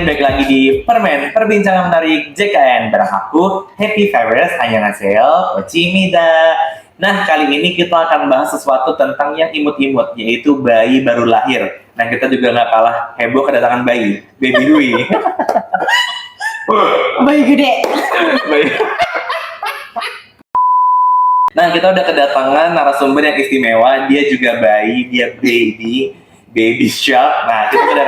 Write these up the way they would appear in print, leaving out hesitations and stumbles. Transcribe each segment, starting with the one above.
balik lagi di Permen, perbincangan menarik JKN bareng aku, Happy Fires, annyeonghaseyo, Ochimida. Nah, kali ini kita akan bahas sesuatu tentang yang imut-imut, yaitu bayi baru lahir. Nah, kita juga nggak kalah heboh kedatangan bayi, Baby Dwi. Bayi gede. Nah, kita udah kedatangan narasumber yang istimewa. Dia juga bayi, dia baby shark. Nah, kita udah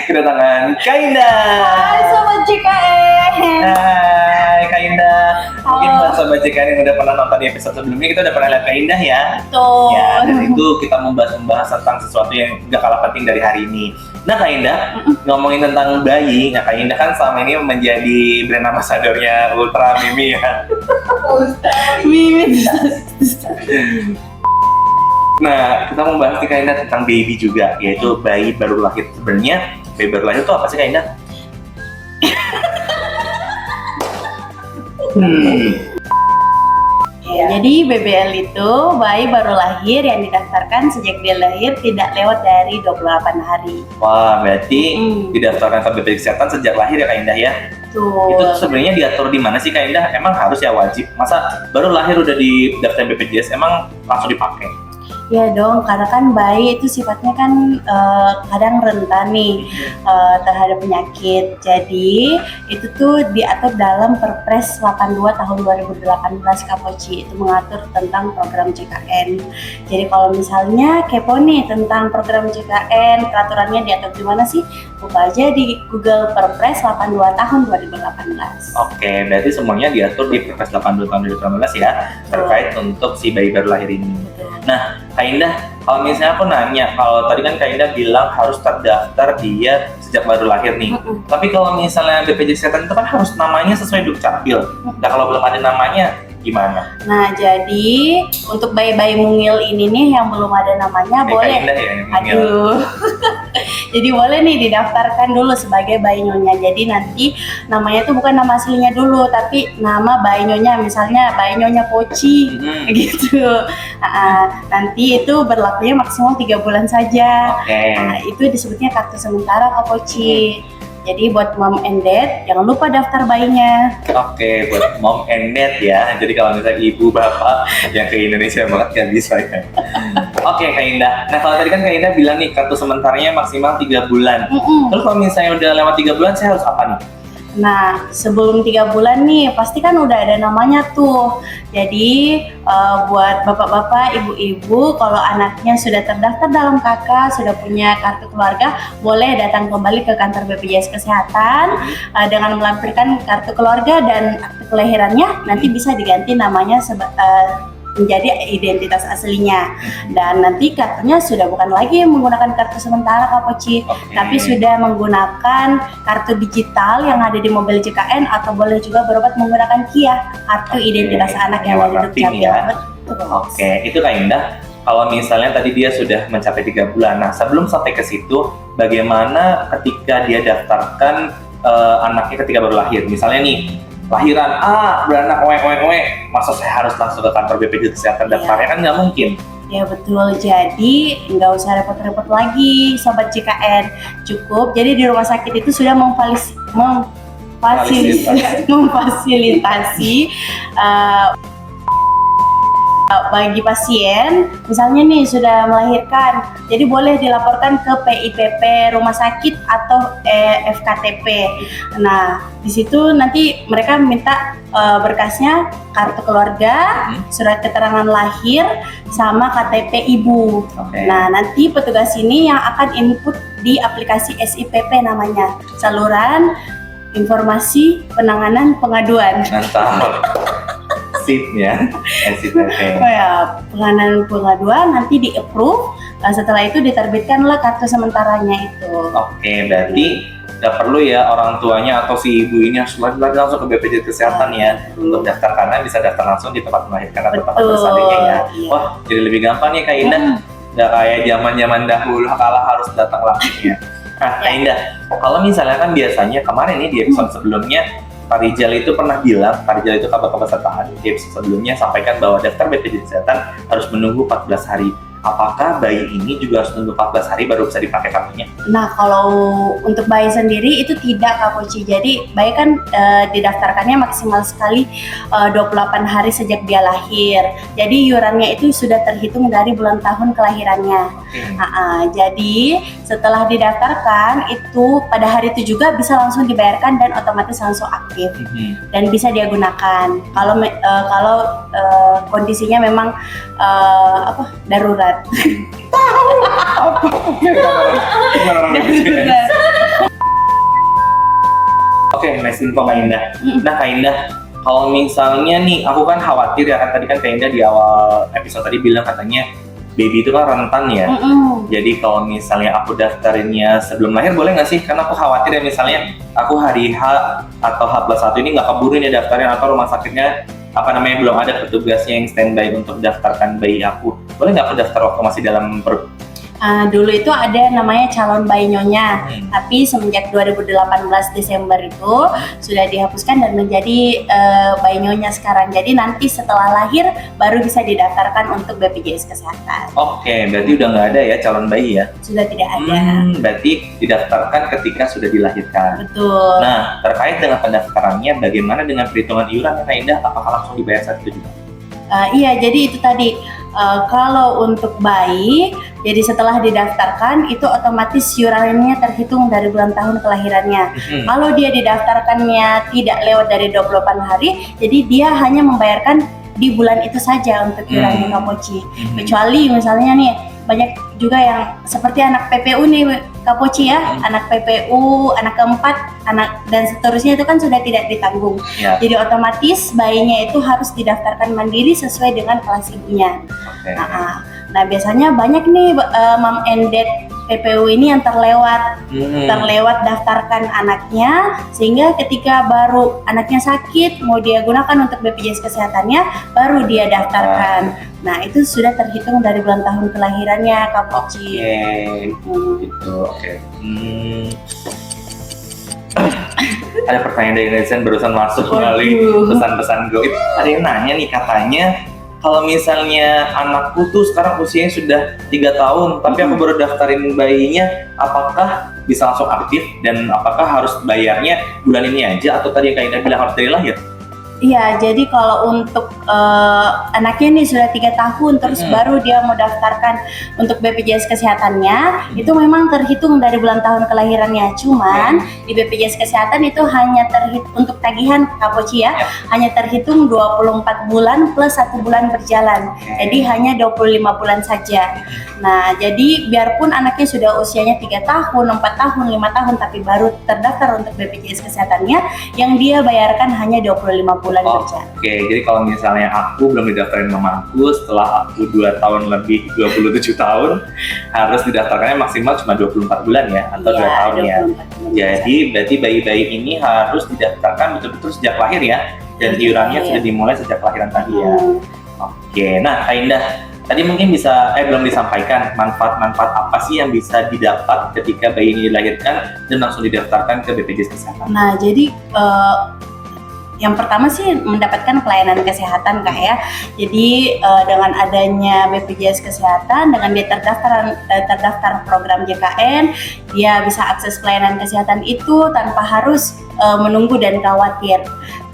kedatangan Kak Indah. Hai Sobat JKN. Hai Kak Indah. Mungkin Halo. buat Sobat JKN yang udah pernah nonton di episode sebelumnya, kita udah pernah lihat Kak Indah ya. Betul. Ya, dan itu kita membahas tentang sesuatu yang gak kalah penting dari hari ini. Nah Kak Indah, ngomongin tentang bayi, nah Kak Indah kan selama ini menjadi brand ambassadornya Ultra Mimi ya. Mimi. Nah, kita membahas nih Kak Indah tentang baby juga, yaitu bayi baru lahir. Sebenarnya bayi baru lahir itu apa sih Kak Indah? Ya, jadi BBL itu bayi baru lahir yang didaftarkan sejak dia lahir tidak lewat dari 28 hari. Wah, berarti Hmm. didaftarkan ke BPJS Kesehatan sejak lahir ya Kak Indah ya? Tuh. Itu sebenarnya diatur di mana sih Kak Indah? Emang harus ya wajib? Masa baru lahir udah didaftar BPJS, emang langsung dipakai? Ya dong, karena kan bayi itu sifatnya kan kadang rentan nih terhadap penyakit. Jadi itu tuh diatur dalam Perpres 82 tahun 2018 Kapoci. Itu mengatur tentang program JKN. Jadi kalau misalnya kepo nih tentang program JKN, peraturannya diatur di mana sih? Buka aja di Google Perpres 82 tahun 2018. Oke, berarti semuanya diatur di Perpres 82 tahun 2018 ya, terkait untuk si bayi baru lahir ini. Nah, Kak Indah, kalau misalnya aku nanya, kalau tadi kan Kak Indah bilang harus terdaftar dia sejak baru lahir nih. Tapi kalau misalnya BPJS Kesehatan itu kan harus namanya sesuai Dukcapil. Nah, kalau belum ada namanya, gimana? Nah, jadi untuk bayi-bayi mungil ini nih yang belum ada namanya Kayak boleh. Kak Indah ya, yang manggil. Aduh. Jadi boleh nih didaftarkan dulu sebagai bayi nyonya. Jadi nanti namanya tuh bukan nama aslinya dulu, tapi nama bayi nyonya. Misalnya bayi nyonya Poci gitu. Nanti itu berlakunya maksimal 3 bulan saja. Oke. Nah, itu disebutnya kartu sementara Kak Poci. Jadi buat mom and dad jangan lupa daftar bayinya. Oke, buat mom and dad ya. Jadi kalau misalnya ibu bapak yang ke Indonesia banget nggak bisa ya. Oke Kak Indah. Nah kalau tadi kan Kak Indah bilang nih kartu sementaranya maksimal 3 bulan. Terus kalau misalnya udah lewat 3 bulan saya harus apa nih? Nah, sebelum 3 bulan nih, pasti kan udah ada namanya tuh. Jadi, buat bapak-bapak, ibu-ibu, kalau anaknya sudah terdaftar dalam KK, sudah punya kartu keluarga, boleh datang kembali ke kantor BPJS Kesehatan dengan melampirkan kartu keluarga dan akte kelahirannya. Nanti bisa diganti namanya menjadi identitas aslinya, dan nanti kartunya sudah bukan lagi menggunakan kartu sementara Kak Poci, tapi sudah menggunakan kartu digital yang ada di mobil JKN, atau boleh juga berobat menggunakan KIA, kartu identitas anak yang ada di Dukcapil. Ya. Betul. Oke, itu Kak Indah. Kalau misalnya tadi dia sudah mencapai 3 bulan, nah sebelum sampai ke situ, bagaimana ketika dia daftarkan anaknya ketika baru lahir? Misalnya nih, lahiran beranak masa saya harus langsung ke kantor BPJS Kesehatan daftarnya? Kan nggak mungkin. Ya betul, jadi nggak usah repot-repot lagi Sobat JKN. Cukup, jadi di rumah sakit itu sudah memfasilitasi bagi pasien, misalnya nih sudah melahirkan, jadi boleh dilaporkan ke PIPP rumah sakit atau FKTP. Nah, di situ nanti mereka minta berkasnya kartu keluarga, surat keterangan lahir, sama KTP ibu. Nah, nanti petugas ini yang akan input di aplikasi SIPP namanya, saluran informasi penanganan pengaduan. Mantap. SIP-nya, SIPP. Ya, pengaduan nanti di-approve, setelah itu diterbitkanlah kartu sementaranya itu. Oke, berarti nggak perlu ya orang tuanya atau si ibu ini harus langsung ke BPJS Kesehatan ya untuk daftar, karena bisa daftar langsung di tempat melahirkan atau tempat bersalinnya ya. Iya. Wah, jadi lebih gampang nih Kak Indah. Nggak kayak zaman dahulu kala harus datang langsung ya. Nah, Kak Indah, kalau misalnya kan biasanya kemarin nih di episode sebelumnya Pak Rijal itu pernah bilang, Pak Rijal itu kabar pesertaan di episode sebelumnya sampaikan bahwa daftar BPJS Kesehatan harus menunggu 14 hari. apakah bayi ini juga harus tunggu 14 hari baru bisa dipakai kartunya? Nah, kalau untuk bayi sendiri itu tidak, Kak Poci. Jadi bayi kan didaftarkannya maksimal sekali 28 hari sejak dia lahir. Jadi iurannya itu sudah terhitung dari bulan tahun kelahirannya. Jadi setelah didaftarkan itu pada hari itu juga bisa langsung dibayarkan dan otomatis langsung aktif dan bisa dia gunakan. Kalau kondisinya memang darurat. Oke, nice info Kak Indah. Nah Kak Indah, kalau misalnya nih, aku kan khawatir ya, kan tadi kan Kak Indah di awal episode tadi bilang katanya baby itu kan rentan ya. Jadi kalau misalnya aku daftarinnya sebelum lahir boleh nggak sih? Karena aku khawatir ya misalnya aku hari H atau H+1 ini nggak keburu nih daftarin, atau rumah sakitnya belum ada petugasnya yang standby untuk daftarkan bayi aku. Boleh nggak aku daftar waktu masih dalam perut? Dulu itu ada namanya calon bayi nyonya, tapi semenjak 2018 Desember itu sudah dihapuskan dan menjadi bayi nyonya sekarang. Jadi nanti setelah lahir baru bisa didaftarkan untuk BPJS Kesehatan. Oke, berarti udah nggak ada ya calon bayi ya? Sudah tidak ada. Berarti didaftarkan ketika sudah dilahirkan. Betul. Nah, terkait dengan pendaftarannya, bagaimana dengan perhitungan iuran Kak Indah? Apakah langsung dibayar saat itu juga? Iya, jadi itu tadi. Kalau untuk bayi, jadi setelah didaftarkan itu otomatis iurannya terhitung dari bulan tahun kelahirannya. Kalau dia didaftarkannya tidak lewat dari 28 hari, jadi dia hanya membayarkan di bulan itu saja untuk iurannya Kak Poci. Kecuali misalnya nih, banyak juga yang seperti anak PPU nih Kak Poci ya, anak PPU, anak keempat, anak dan seterusnya itu kan sudah tidak ditanggung. Jadi otomatis bayinya itu harus didaftarkan mandiri sesuai dengan kelas ibunya. Nah biasanya banyak nih mom and dad PPU ini yang terlewat daftarkan anaknya, sehingga ketika baru anaknya sakit mau dia gunakan untuk BPJS Kesehatannya baru dia daftarkan. Nah itu sudah terhitung dari bulan tahun kelahirannya Kak Poci. Oke. Ada pertanyaan dari netizen barusan masuk melalui pesan-pesan goib. Ada yang nanya nih, katanya kalau misalnya anakku tuh sekarang usianya sudah 3 tahun, tapi aku baru daftarin bayinya, apakah bisa langsung aktif dan apakah harus bayarnya bulan ini aja atau tadi yang Kak Indah bilang harus dari lahir? Iya, jadi kalau untuk anaknya nih sudah 3 tahun terus baru dia mau daftarkan untuk BPJS Kesehatannya, itu memang terhitung dari bulan tahun kelahirannya. Cuman di BPJS Kesehatan itu hanya terhitung untuk tagihan Kak Poci ya, hanya terhitung 24 bulan plus 1 bulan berjalan. Jadi hanya 25 bulan saja. Nah, jadi biarpun anaknya sudah usianya 3 tahun, 4 tahun, 5 tahun tapi baru terdaftar untuk BPJS Kesehatannya, yang dia bayarkan hanya 25 bulan. Oke, jadi kalau misalnya aku belum didaftarin mamaku, setelah aku 2 tahun lebih 27 tahun harus didaftarkannya maksimal cuma 24 bulan ya, atau 2 tahun ya. Jadi berarti bayi-bayi ini harus didaftarkan betul-betul sejak lahir ya, dan iurannya sudah dimulai sejak kelahiran tadi ya. Oke, nah Kak Indah, tadi mungkin bisa belum disampaikan manfaat-manfaat apa sih yang bisa didapat ketika bayi ini dilahirkan dan langsung didaftarkan ke BPJS Kesehatan. Nah, jadi yang pertama sih mendapatkan pelayanan kesehatan Kak ya. Jadi dengan adanya BPJS Kesehatan, dengan dia terdaftar program JKN, dia bisa akses pelayanan kesehatan itu tanpa harus menunggu dan khawatir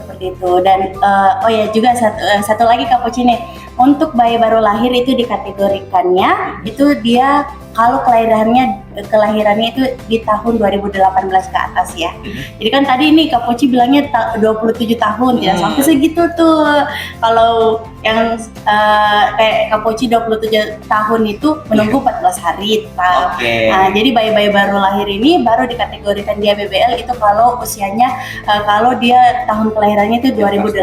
seperti itu. Dan juga satu lagi Kak Poci nih, untuk bayi baru lahir itu dikategorikannya itu dia kalau kelahirannya itu di tahun 2018 ke atas ya. Jadi kan tadi nih Kak Poci bilangnya 27 tahun ya, sampai segitu tuh. Kalau yang kayak Kak Poci 27 tahun itu menunggu 14 hari. Nah, jadi bayi-bayi baru lahir ini baru dikategorikan dia BBL itu kalau usianya kalau dia tahun kelahirannya itu 2018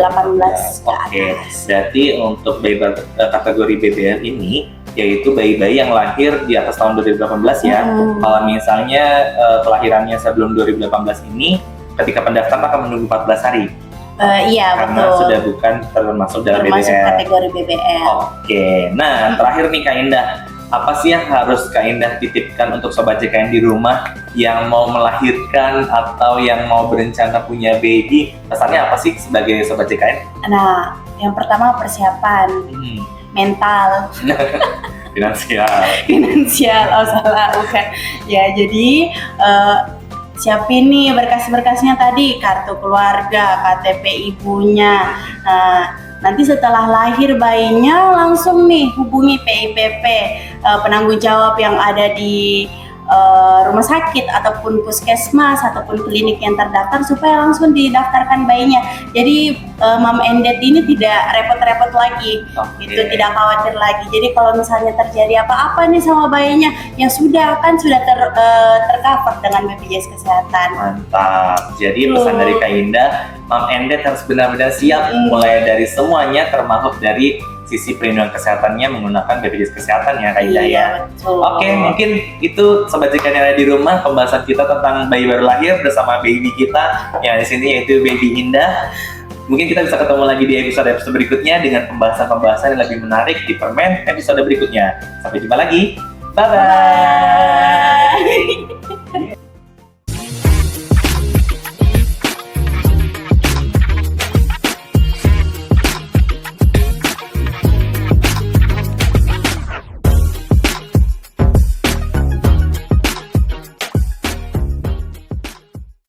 ke atas. Berarti untuk bayi kategori BBL ini yaitu bayi-bayi yang lahir di atas tahun 2018 ya. Kalau misalnya kelahirannya sebelum 2018 ini, ketika pendaftaran akan menunggu 14 hari. Iya, karena betul. sudah bukan termasuk dalam termasuk BBL. kategori BBL. Oke, nah terakhir nih Kak Indah, apa sih yang harus Kak Indah titipkan untuk Sobat JKN di rumah yang mau melahirkan atau yang mau berencana punya baby? Pesannya apa sih sebagai Sobat JKN? Nah, yang pertama persiapan mental. finansial. Finansial, oh salah, bukan. Ya, jadi siapin nih berkas-berkasnya tadi, kartu keluarga, KTP ibunya. Nah, nanti setelah lahir bayinya langsung nih hubungi PIPP, penanggung jawab yang ada di rumah sakit ataupun puskesmas ataupun klinik yang terdaftar supaya langsung didaftarkan bayinya. Jadi mom and dad ini tidak repot-repot lagi, gitu, tidak khawatir lagi. Jadi kalau misalnya terjadi apa-apa nih sama bayinya, ya sudah tercover dengan BPJS Kesehatan. Mantap. Jadi pesan dari Kak Indah, mom and dad harus benar-benar siap mulai dari semuanya, termasuk dari sisi perlindungan kesehatannya menggunakan BPJS Kesehatan ya Kak Indah ya. Betul. Oke, mungkin itu Sobat Zikan yang ada di rumah, pembahasan kita tentang bayi baru lahir bersama baby kita yang di sini yaitu Baby Indah. Mungkin kita bisa ketemu lagi di episode berikutnya dengan pembahasan-pembahasan yang lebih menarik di Permen episode berikutnya. Sampai jumpa lagi. Bye-bye.